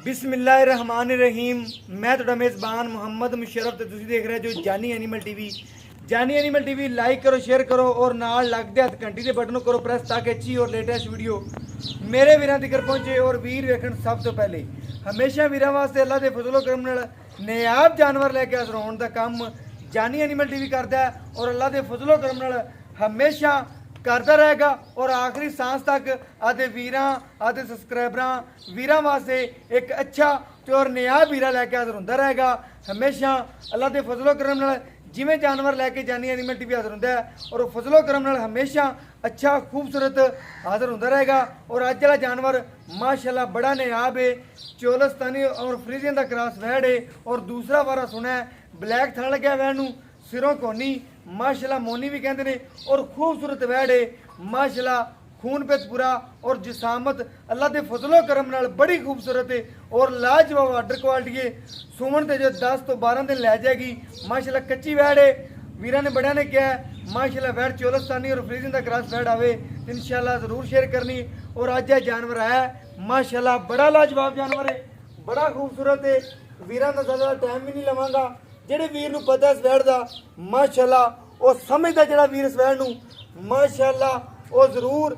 बिस्मिल्लाहिर्रहमानिर्रहीम। मैं तुहाडा मेज़बान मुहम्मद मुशर्रफ ते तुसीं देख रहे जो जानी एनिमल टीवी। जानी एनिमल टीवी लाइक करो, शेयर करो और नाल लगदे हत्थ घंटी दे बटन करो प्रेस ताकि अच्छी और लेटेस्ट वीडियो मेरे वीरां तक पहुंचे और वीर वेखण सब तो पहले। हमेशा वीरां वास्ते अल्लाह दे फजलो करम नाल नायाब जानवर लैके हाज़र होण दा काम जानी एनिमल टीवी करदा है और अल्लाह दे फजलो करम नाल हमेशा करता रहेगा और आखिरी सांस तक आदे वीरां आदे सबसक्राइबरां वीरां वास्ते एक अच्छा तो और नया वीरा लैके हाज़र होंदा रहेगा। हमेशा अल्लाह के फजलो करम नाल जिवें जानवर लैके जानी एनिमल टीवी हाज़र होंदा है और फजलो करम नाल हमेशा अच्छा खूबसूरत हाज़र होंदा रहेगा। और अज वाला जानवर माशाल्लाह बड़ा नयाब है, चोलस्तानी और फ्रीजियन का क्रॉस वैड है और दूसरा वारा सुना है ब्लैक थन लग्या वैड नूं, सिरों कोनी माशाल्लाह मोनी भी कहते हैं और खूबसूरत वैड है माशाल्लाह, खून पेत पूरा और जिसामत अल्लाह के फजलो करम नाल बड़ी खूबसूरत है और लाजवाब आर्डर क्वालिटी है। सुमन ते जो 10 तो 12 दिन लै जाएगी माशाल्लाह। कच्ची वैड है, वीरा ने बड़िया ने कहा माशाल्लाह वैड चोलस्तानी और फ्रीजियन का क्रॉस वैड आवे इंशाल्लाह जरूर शेयर करनी। और अज यह जानवर आया माशाल्लाह बड़ा लाजवाब जानवर है, बड़ा खूबसूरत है। वीरा का ज़्यादा टाइम भी नहीं लवांगा, जेडे वीर नूं पता इस वैड का माशाल्लाह वो समझदा जेड़ा वीर इस वैड नूं माशाल्लाह वो जरूर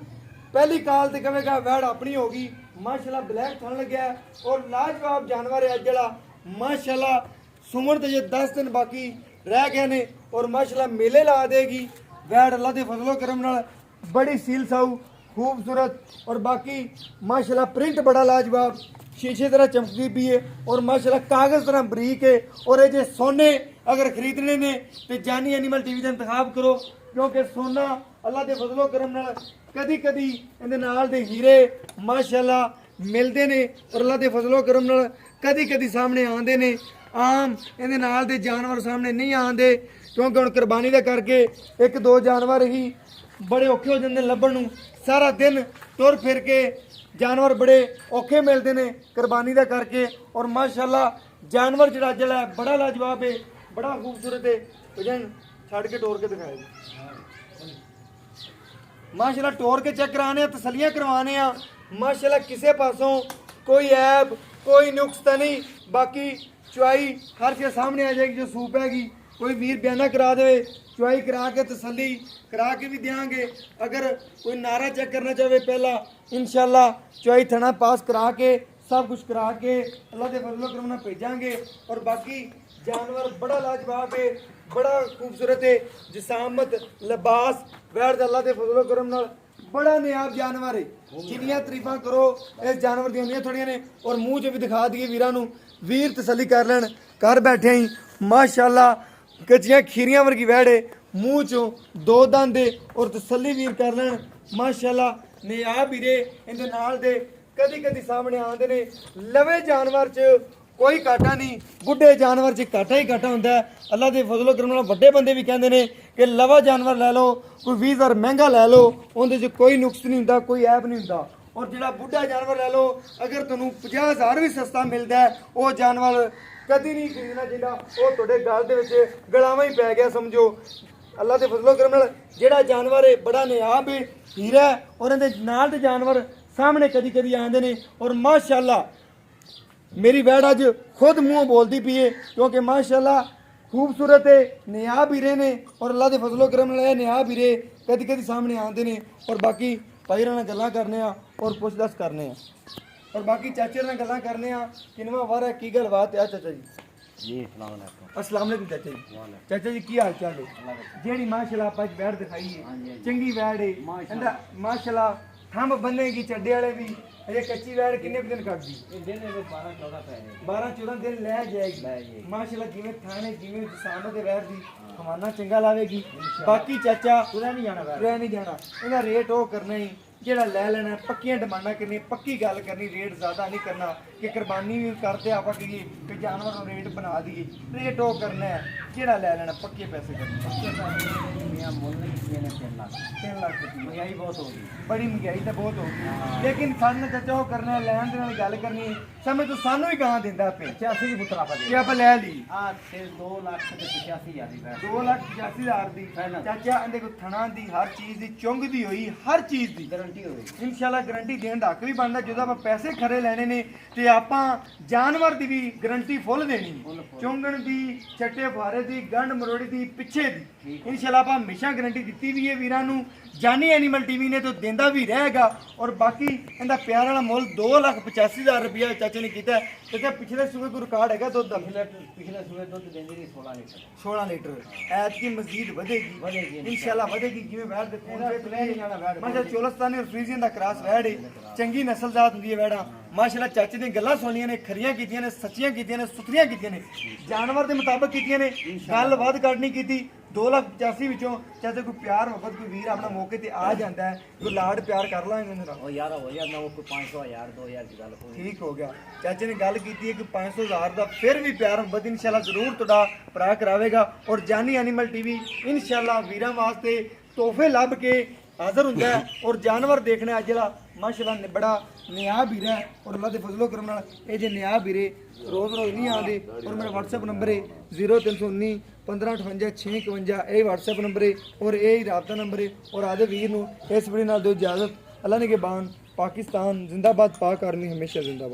पहली काल ते कहेगा वैड अपनी होगी माशाल्लाह। ब्लैक थन लग्या और लाजवाब जानवर है अज जेड़ा माशाल्लाह। सुमन ते 10 दिन बाकी रह गए ने और माशाल्लाह मेले ला देगी वैड अल्लाह के फजलो करम नाल बड़ी सील साऊ खूबसूरत और बाकी माशाल्लाह प्रिंट बड़ा लाजवाब शीशे तरह चमकती भी है और माशाल्लाह कागज़ तरह बरीक है। और ये सोने अगर खरीदने ने तो जानी एनिमल टीवी का इंतखाब करो क्योंकि सोना अल्लाह के फजलो करम नाल कदी कदी इहदे नाल दे हीरे माशाल्लाह मिलते ने और अल्लाह के फजलो करम नाल कदी कदी सामने आते ने। आम इहदे नाल दे जानवर सामने नहीं आते क्योंकि हुण कुर्बानी का करके एक दो जानवर ही बड़े औखे हो जाते लभण नूं। सारा दिन तुर फिर के जानवर बड़े औखे मिलते हैं कुर्बानी का करके और माशाल्लाह जानवर जड़ा जड़ा बड़ा लाजवाब है, बड़ा खूबसूरत है। भजन छड़ के टोर के दिखाए माशाल्लाह, टोर के चेक कराने तसलियां करवाने माशाल्लाह। किसी पासों कोई ऐब कोई नुक्स तो नहीं, बाकी चुआई हर चीज़ सामने आ जाएगी। जो सूप हैगी कोई वीर बयाना करा दे चुआई करा के तसली करा के भी देंगे। अगर कोई नारा चेक करना चाहे पहला इंशाल्लाह चुआई थना पास करा के सब कुछ करा के अल्लाह के फजलो करम नाल भेजांगे। और बाकी जानवर बड़ा लाजवाब है, बड़ा खूबसूरत है, जिसामत लिबास वैड अल्लाह के फजलो करम नाल बड़ा नयाब जानवर है। जिन्नियां तरीफा करो इस जानवर दी उन्नियां थोड़ियां ने और मुँह च भी दिखा दिए वीरां नूं, वीर तसली कर लैन। घर बैठे ही माशाल्लाह कच्चियां खीरियां वर्गी वैड है, मूँह चो दो दंद है और तसली वीर कर लैन माशाल्लाह। नयाब हीरे इहदे नाल दे कदी कदी सामने आते ने। लवे जानवर च कोई घाटा नहीं, बुढ़े जानवर च घाटा ही घाटा होंदा है। अल्लाह के फजलो करम नाल वड्डे बंदे भी कहते हैं कि लवा जानवर लै लो, कोई 20,000 महंगा लै लो, उहदे च कोई नुक्स नहीं होंदा, कोई ऐब नहीं होंदा। और जिहड़ा बुढ़ा जानवर लै लो अगर तुहानूं 50,000 भी सस्ता मिलता है वो जानवर कदी नहीं खरीदना चाहिए, वो तुहाडे गल दे विच गलावा ही पै गया समझो। अल्लाह के फजलो करम नाल जिहड़ा जानवर है बड़ा नयाब है, हीरा है और इहदे नाल दे जानवर सामने कदी कदी आते हैं। और माशाल्लाह मेरी वैड अज खुद मुँह बोलती पी है क्योंकि माशाल्लाह खूबसूरत है, नयाब हीरे ने और अल्लाह के फजलो करम नाल नयाब हीरे कदी कदी सामने आते हैं। और बाकी भाई नाल गल्लां करने और पुछ दस करने और बाकी चाचे नाल गल्लां करने किनवा वार है की गलबात है। चाचा जी अस्सलाम वालेकुम चाचा जी। चाचा जी की हाल चाल है? जेड़ी माशाल्लाह आप अज वैड दिखाई है चंगी वैड है माशाल्लाह, थंब बनेगी चड्डे वाले भी। अजे कच्ची वैड किन्ने दिन कट दी? 12-14 दिन लै जाएगी माशाल्लाह। जिवें थाने जिवें जिसामत वैड दी खवाना चंगा लावेगी। बाकी चाचा तुरै नहीं जाना इहदा रेट वो करना ही जेड़ा लै लेना, पक्कियां डिमांडां करनी, पक्की गल करनी, रेट ज़्यादा नहीं करना कि कुर्बानी भी करते आप कहिए कि जानवर को रेट बना दिए। रेट वो करना है जेड़ा लै लेना, पक्के पैसे करने। 3 लाख महंगाई बहुत होगी, बड़ी महंगाई तो बहुत होगी, लेकिन सानू चाचा वो करना है लैन देने गल करनी समझ तो सानू ही गां दिंदा पे 85 की पुत्रा कि आप लै ली 2,85,000 दी चाचा। इहदे को थणा दी हर चीज़ दी चुंग दी हुई हर चीज़ दी ਗਾਰੰਟੀ ਹੋਵੇ ਇਨਸ਼ਾਅੱਲਾ ਗਾਰੰਟੀ ਦੇਣ ਦਾ ਹੱਕ ਵੀ ਬਣਦਾ। ਜਦੋਂ ਆਪਾਂ ਪੈਸੇ ਖਰੇ ਲੈਣੇ ਨੇ ਤੇ ਆਪਾਂ ਜਾਨਵਰ ਦੀ ਵੀ ਗਾਰੰਟੀ ਫੁੱਲ ਦੇਣੀ ਹੈ, ਚੁੰਗਣ ਦੀ, ਚੱਟੇ ਫੁਆਰੇ ਦੀ, ਗੰਢ ਮਰੋੜੀ ਦੀ, ਪਿੱਛੇ ਦੀ। ਇਨਸ਼ਾਅੱਲਾ ਆਪਾਂ ਹਮੇਸ਼ਾ ਗਾਰੰਟੀ ਦਿੱਤੀ ਵੀ ਹੈ ਵੀਰਾਂ ਨੂੰ। ਜਾਨੀ ਐਨੀਮਲ ਟੀਵੀ ਨੇ ਤਾਂ ਦਿੰਦਾ ਵੀ ਰਹੇਗਾ। ਔਰ ਬਾਕੀ ਇਹਦਾ ਪਿਆਰ ਵਾਲਾ ਮੁੱਲ 2,85,000 ਰੁਪਇਆ ਚਾਚੇ ਨੇ ਕੀਤਾ ਤੇ ਪਿਛਲੇ ਸੂਬੇ ਕੋਈ ਰਿਕਾਰਡ ਹੈਗਾ ਦੁੱਧ ਦਾ? ਪਿਛਲੇ ਸੂਏ ਦੁੱਧ ਦਿੰਦੀ ਸੀ 16 ਲੀਟਰ 16 ਲੀਟਰ। ਐਤਕੀ ਮਜ਼ੀਦ ਵਧੇਗੀ ਇਨਸ਼ਾਅੱਲਾ ਵਧੇਗੀ। ਜਿਵੇਂ ਵੈੜ ਦੇ ਖੂਨ ਵਿੱਚ ਮਾਸ਼ਾ ਚੋਲਸਤਾਨੀ ਔਰ ਫਰੀਜ਼ੀਅਨ ਦਾ ਕ੍ਰਾਸ ਵੈੜ ਹੈ, ਚੰਗੀ ਨਸਲਜ਼ਾਤ ਹੁੰਦੀ ਹੈ ਵੈੜਾਂ। ਮਾਸ਼ਾਅੱਲਾ ਚਾਚੇ ਦੀਆਂ ਗੱਲਾਂ ਸੁਣੀਆਂ ਨੇ, ਖਰੀਆਂ ਕੀਤੀਆਂ ਨੇ, ਸੱਚੀਆਂ ਕੀਤੀਆਂ ਨੇ, ਸੁਥਰੀਆਂ ਕੀਤੀਆਂ ਨੇ, ਜਾਨਵਰ ਦੇ ਮੁਤਾਬਕ ਕੀਤੀਆਂ ਨੇ। ਗੱਲ ਵੱਧ ਘੱਟ ਨਹੀਂ ਕੀਤੀ। 2,85,000 ਵਿੱਚੋਂ ਚਾਚੇ ਕੋਈ ਪਿਆਰ ਮੁਹੱਬਤ ਕੋਈ ਵੀਰ ਆਪਣਾ ਮੌਕੇ ਤੇ ਆ ਜਾਂਦਾ ਹੈ, ਕੋਈ ਲਾਡ ਪਿਆਰ ਕਰ ਲਾਂਗੇ ਉਹਦੇ ਨਾਲ। ਉਹ ਯਾਰ ਹੋ ਜਾਂਦਾ ਉਹ ਕੋਈ 500 1000 2000 ਦੀ ਗੱਲ ਕੋਈ ਠੀਕ ਹੋ ਗਿਆ। ਚਾਚੇ ਨੇ ਗੱਲ ਕੀਤੀ ਹੈ ਕਿ 500,000 ਦਾ ਫਿਰ ਵੀ ਪਿਆਰ ਮੁਹੱਬਤ ਇਨਸ਼ਾਅੱਲਾ ਜ਼ਰੂਰ ਤੁਹਾਡਾ ਭਰਾ ਕਰਾਵੇਗਾ। ਔਰ ਜਾਨੀ ਐਨੀਮਲ ਟੀਵੀ ਇਨਸ਼ਾਅੱਲਾ ਵੀਰਾਂ ਵਾਸਤੇ ਤੋਹਫੇ ਲੱਭ ਕੇ ਹਾਜ਼ਰ ਹੁੰਦਾ ਹੈ। ਔਰ ਜਾਨਵਰ ਦੇਖਣਾ ਅੱਜ ਜਿਹੜਾ ਮਾਸ਼ਾਅੱਲਾ ਬੜਾ ਨਿਆਬ ਵੀਰਾ ਹੈ। ਔਰ ਅੱਲਾ ਦੇ ਫਜ਼ਲੋ ਕਰਮ ਨਾਲ ਇਹ ਜੇ ਨਿਆਬ ਵੀਰੇ ਰੋਜ਼ ਨਹੀਂ ਆਉਂਦੇ। ਔਰ ਮੇਰਾ WhatsApp ਨੰਬਰ ਹੈ 0319 1558 651। ਇਹ WhatsApp ਨੰਬਰ ਹੈ ਔਰ ਇਹ ਹੀ ਰਾਬਤਾ ਨੰਬਰ ਹੈ। ਔਰ ਆਦੇ ਵੀਰ ਨੂੰ ਇਸ ਵੀਡੀਓ ਨਾਲ ਦਿਓ ਇਜਾਜ਼ਤ। ਅੱਲਾ ਨੇ ਕੇ ਬਾਨ। ਪਾਕਿਸਤਾਨ ਜ਼ਿੰਦਾਬਾਦ, ਪਾਕ ਆਰਮੀ ਹਮੇਸ਼ਾ ਜ਼ਿੰਦਾਬਾਦ।